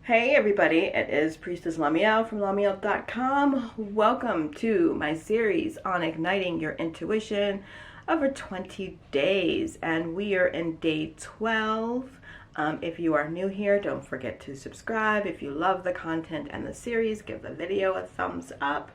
Hey everybody, it is Priestess LaMeel from LaMeel.com. Welcome to my series on igniting your intuition over 20 days, and we are in day 12. If you are new here, don't forget to subscribe. If you love the content and the series, give the video a thumbs up.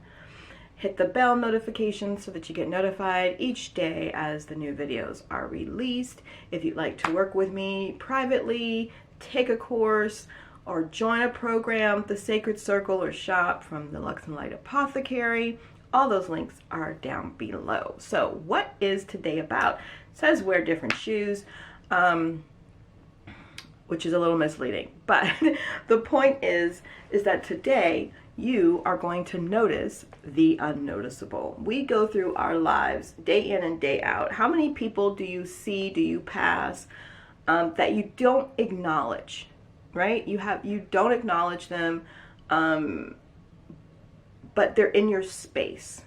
Hit the bell notification so that you get notified each day as the new videos are released. If you'd like to work with me privately, take a course, or join a program, the Sacred Circle, or shop from the LUXE and Light Apothecary. All those links are down below. So what is today about? It says wear different shoes, which is a little misleading. But the point is that today you are going to notice the unnoticeable. We go through our lives day in and day out. How many people do you see, do you pass, that you don't acknowledge? Right? You don't acknowledge them, but they're in your space.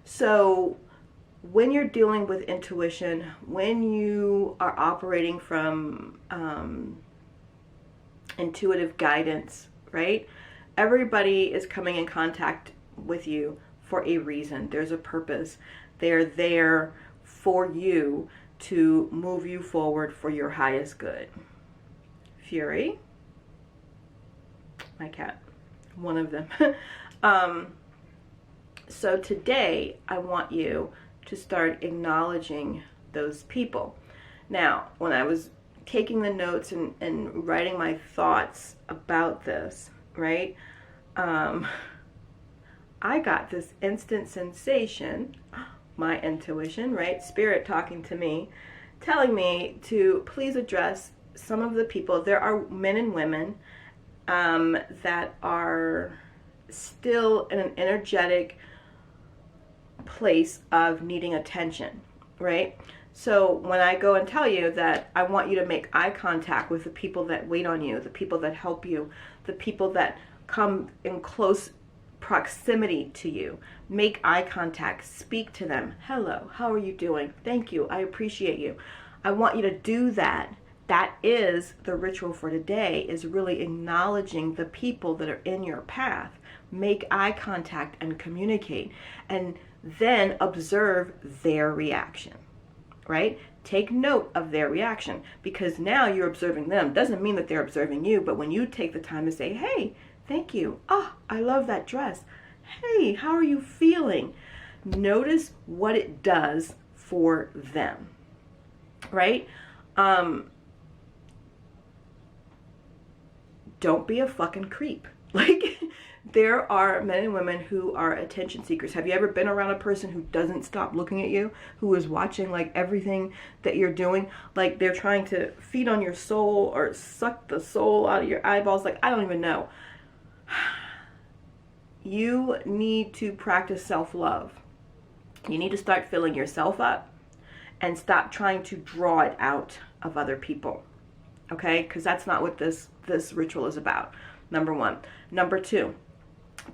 So when you're dealing with intuition, when you are operating from intuitive guidance, right? Everybody is coming in contact with you for a reason. There's a purpose. They're there for you to move you forward for your highest good. Fury, my cat, one of them. So today I want you to start acknowledging those people. Now, when I was taking the notes and writing my thoughts about this, right, I got this instant sensation, my intuition, right, spirit talking to me, telling me to please address some of the people. There are men and women that are still in an energetic place of needing attention, right? So when I go and tell you that I want you to make eye contact with the people that wait on you, the people that help you, the people that come in close proximity to you, make eye contact, speak to them. Hello, how are you doing? Thank you, I appreciate you. I want you to do that. That is the ritual for today, is really acknowledging the people that are in your path. Make eye contact and communicate, and then observe their reaction, right? Take note of their reaction, because now you're observing them. Doesn't mean that they're observing you, but when you take the time to say, hey, thank you. Oh, I love that dress. Hey, how are you feeling? Notice what it does for them, right? Don't be a fucking creep. Like, there are men and women who are attention seekers. Have you ever been around a person who doesn't stop looking at you, who is watching like everything that you're doing? Like they're trying to feed on your soul or suck the soul out of your eyeballs. Like, I don't even know. You need to practice self-love. You need to start filling yourself up and stop trying to draw it out of other people. Okay? Because that's not what this ritual is about. Number one. Number two,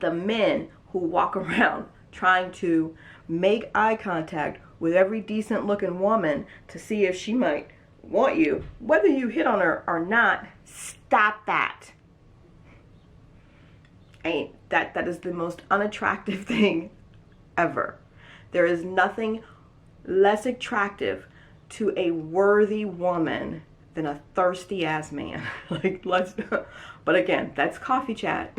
the men who walk around trying to make eye contact with every decent looking woman to see if she might want you, whether you hit on her or not, stop that. That is the most unattractive thing ever. There is nothing less attractive to a worthy woman than a thirsty ass man. Like, but again, that's coffee chat.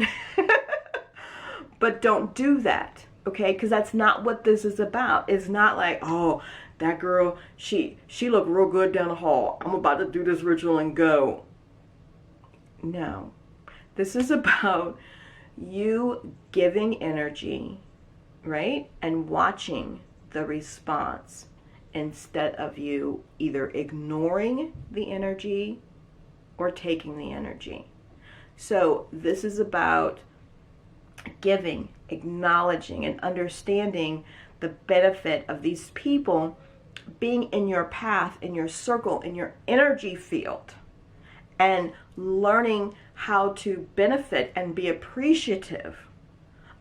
But don't do that, okay? Because that's not what this is about. It's not like, oh, that girl, she looked real good down the hall. I'm about to do this ritual and go. No. This is about you giving energy, right? And watching the response, instead of you either ignoring the energy or taking the energy. So this is about giving, acknowledging, and understanding the benefit of these people being in your path, in your circle, in your energy field, and learning how to benefit and be appreciative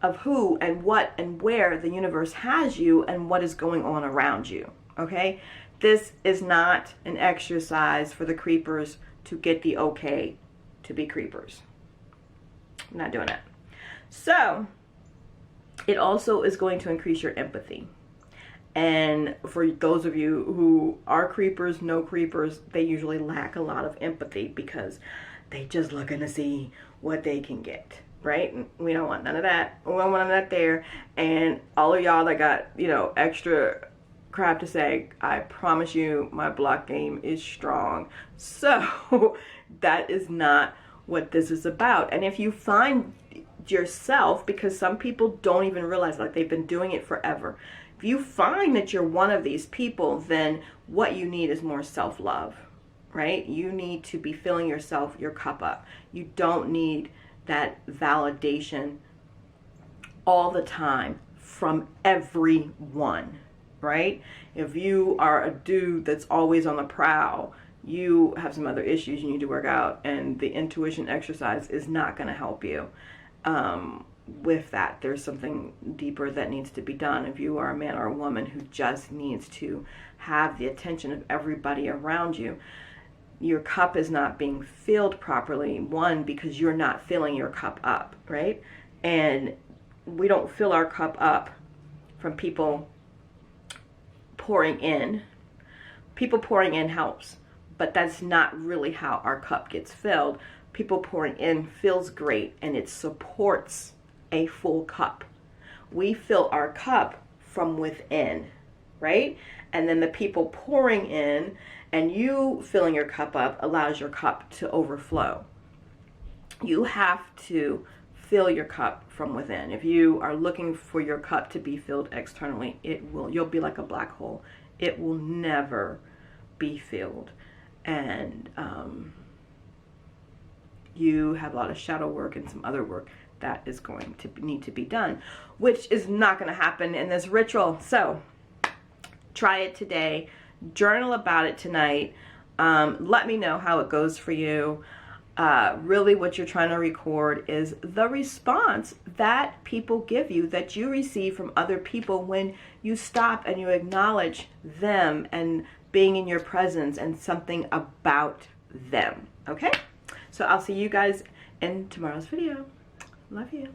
of who and what and where the universe has you and what is going on around you. Okay? This is not an exercise for the creepers to get the okay to be creepers. I'm not doing that. So it also is going to increase your empathy. And for those of you who are creepers, no creepers, they usually lack a lot of empathy because they just looking to see what they can get, right? And we don't want none of that. We don't want none of that there. And all of y'all that got, you know, extra crap to say, I promise you my block game is strong. So that is not what this is about. And if you find yourself, because some people don't even realize, like, they've been doing it forever. If you find that you're one of these people, then what you need is more self-love, right? You need to be filling yourself, your cup up. You don't need that validation all the time from everyone, right? If you are a dude that's always on the prowl, you have some other issues you need to work out, and the intuition exercise is not going to help you. With that, there's something deeper that needs to be done. If you are a man or a woman who just needs to have the attention of everybody around you, your cup is not being filled properly. One, because you're not filling your cup up, right? And we don't fill our cup up from people pouring in. People pouring in helps, but that's not really how our cup gets filled. People pouring in feels great, and it supports a full cup. We fill our cup from within, right? And then the people pouring in and you filling your cup up allows your cup to overflow. You have to fill your cup from within. If you are looking for your cup to be filled externally, you'll be like a black hole. It will never be filled. And you have a lot of shadow work and some other work that is going to need to be done, which is not going to happen in this ritual. So try it today. Journal about it tonight. Let me know how it goes for you. Really what you're trying to record is the response that people give you, that you receive from other people when you stop and you acknowledge them and being in your presence and something about them. Okay? So I'll see you guys in tomorrow's video. Love you.